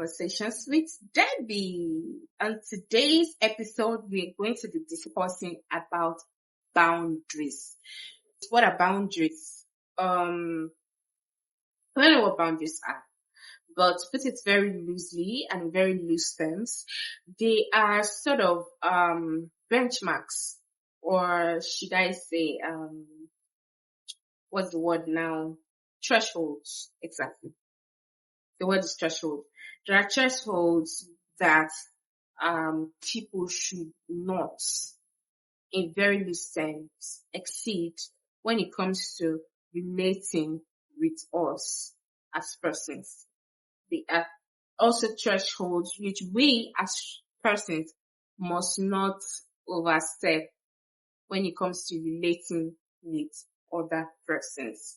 Conversations with Debbie. On today's episode, we're going to be discussing about boundaries. What are boundaries? I don't know what boundaries are, but to put it very loosely and in very loose terms, they are sort of benchmarks, or should I say, what's the word now? Thresholds, exactly. The word is threshold. There are thresholds that people should not, in very loose sense, exceed when it comes to relating with us as persons. They are also thresholds which we as persons must not overstep when it comes to relating with other persons.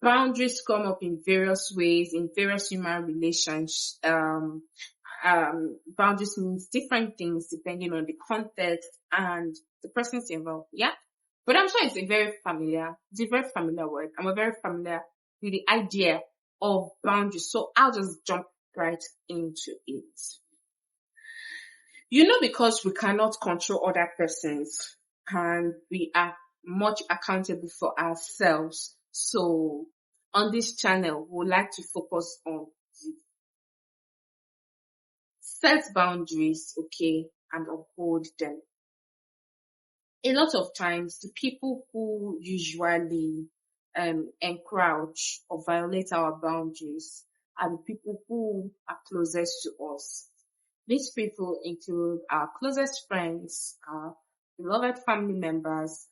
Boundaries come up in various ways in various human relations. Boundaries means different things depending on the context and the persons involved. Yeah, but I'm sure it's a very familiar word. I'm very familiar with the idea of boundaries, so I'll just jump right into it. Because we cannot control other persons and we are much accountable for ourselves. So on this channel, we would like to focus on set boundaries, okay, and uphold them. A lot of times, the people who usually encroach or violate our boundaries are the people who are closest to us. These people include our closest friends, our beloved family members,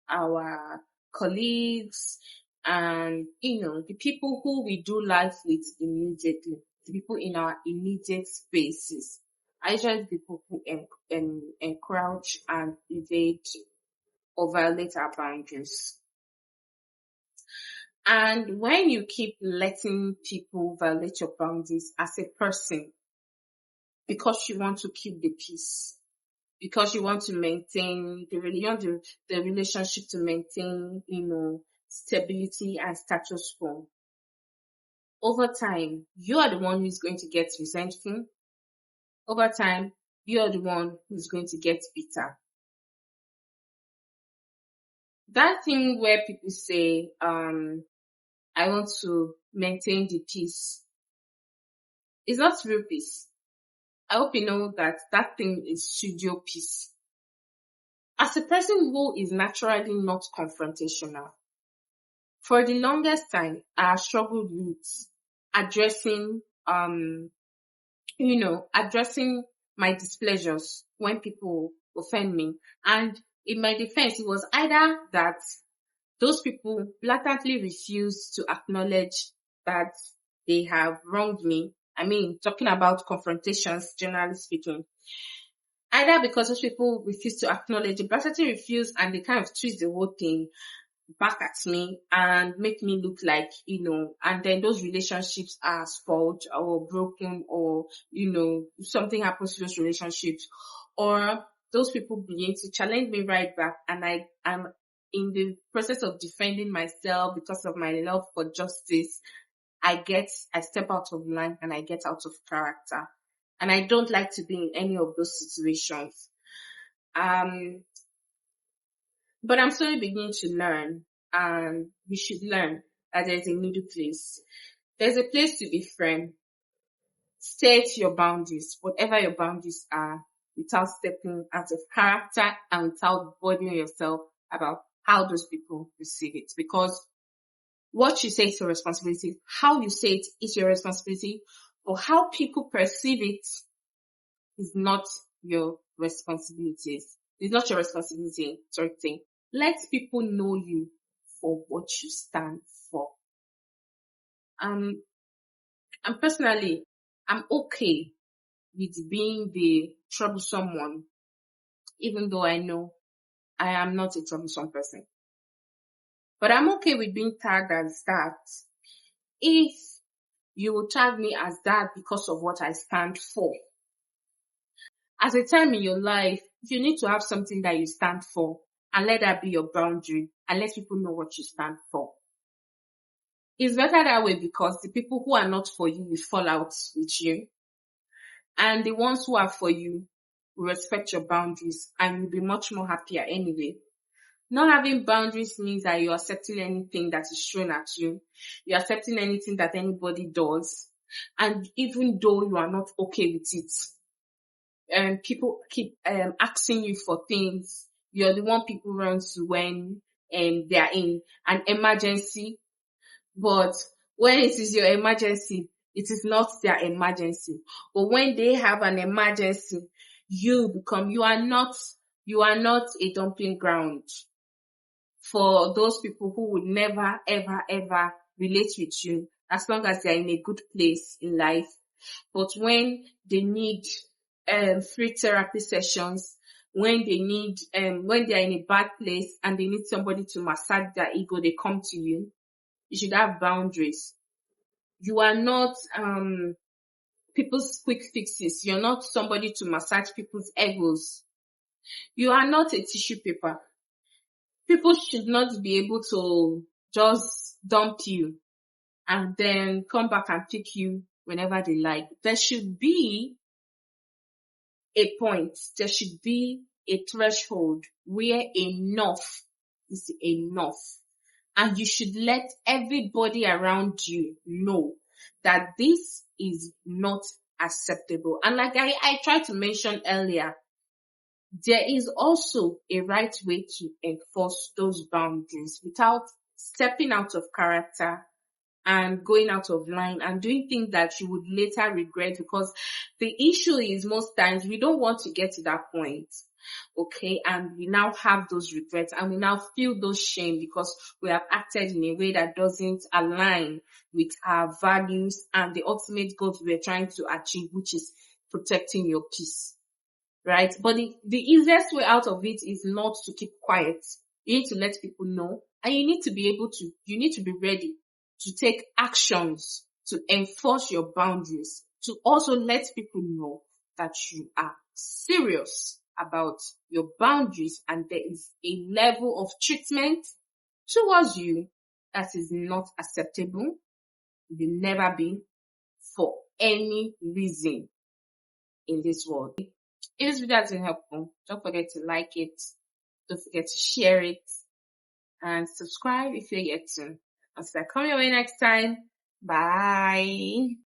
our colleagues, and the people who we do life with immediately, the people in our immediate spaces. Are usually people who encroach and evade or violate our boundaries. And when you keep letting people violate your boundaries as a person, because you want to keep the peace, because you want to maintain the relationship to maintain, stability and status quo. Over time, you are the one who's going to get resentful. Over time, you are the one who's going to get bitter. That thing where people say, I want to maintain the peace, is not real peace. I hope you know that thing is studio peace. As a person who is naturally not confrontational, for the longest time, I struggled with addressing my displeasures when people offend me. And in my defense, it was either that those people blatantly refuse to acknowledge that they have wronged me. I mean, talking about confrontations, generally speaking. Either because those people refuse to acknowledge, they blatantly refuse, and they kind of twist the whole thing back at me and make me look like, and then those relationships are spoiled or broken, or, something happens to those relationships, or those people begin to challenge me right back, and I'm in the process of defending myself because of my love for justice. I step out of line and I get out of character. And I don't like to be in any of those situations. But I'm slowly beginning to learn, and we should learn that there's a middle place. There's a place to be firm. State your boundaries, whatever your boundaries are, without stepping out of character and without burdening yourself about how those people receive it. Because what you say is your responsibility. How you say it is your responsibility. Or how people perceive it is not your responsibility. It's not your responsibility, sort of thing. Let people know you for what you stand for. And personally, I'm okay with being the troublesome one, even though I know I am not a troublesome person. But I'm okay with being tagged as that if you will tag me as that because of what I stand for. At a time in your life, you need to have something that you stand for, and let that be your boundary, and let people know what you stand for. It's better that way, because the people who are not for you will fall out with you. And the ones who are for you will respect your boundaries and you'll be much more happier anyway. Not having boundaries means that you're accepting anything that is thrown at you. You're accepting anything that anybody does. And even though you are not okay with it, and people keep asking you for things, you're the one people run to when they are in an emergency. But when it is your emergency, it is not their emergency. But when they have an emergency, you are not a dumping ground for those people who would never, ever, ever relate with you as long as they're in a good place in life. But when they need free therapy sessions, when they need when they're in a bad place and they need somebody to massage their ego, they come to you. You should have boundaries. You are not people's quick fixes. You're not somebody to massage people's egos. You are not a tissue paper. People should not be able to just dump you and then come back and pick you whenever they like. There should be a point. There should be a threshold where enough is enough. And you should let everybody around you know that this is not acceptable. And like I tried to mention earlier, there is also a right way to enforce those boundaries without stepping out of character and going out of line and doing things that you would later regret, because the issue is most times we don't want to get to that point. Okay, and we now have those regrets and we now feel those shame because we have acted in a way that doesn't align with our values and the ultimate goals we're trying to achieve, which is protecting your peace. Right? But the easiest way out of it is not to keep quiet. You need to let people know, and you need to be ready to take actions to enforce your boundaries, to also let people know that you are serious about your boundaries and there is a level of treatment towards you that is not acceptable, will never be, for any reason in this world. If this video has been helpful, don't forget to like it, don't forget to share it, and subscribe if you're yet to. Until I come your way next time, bye.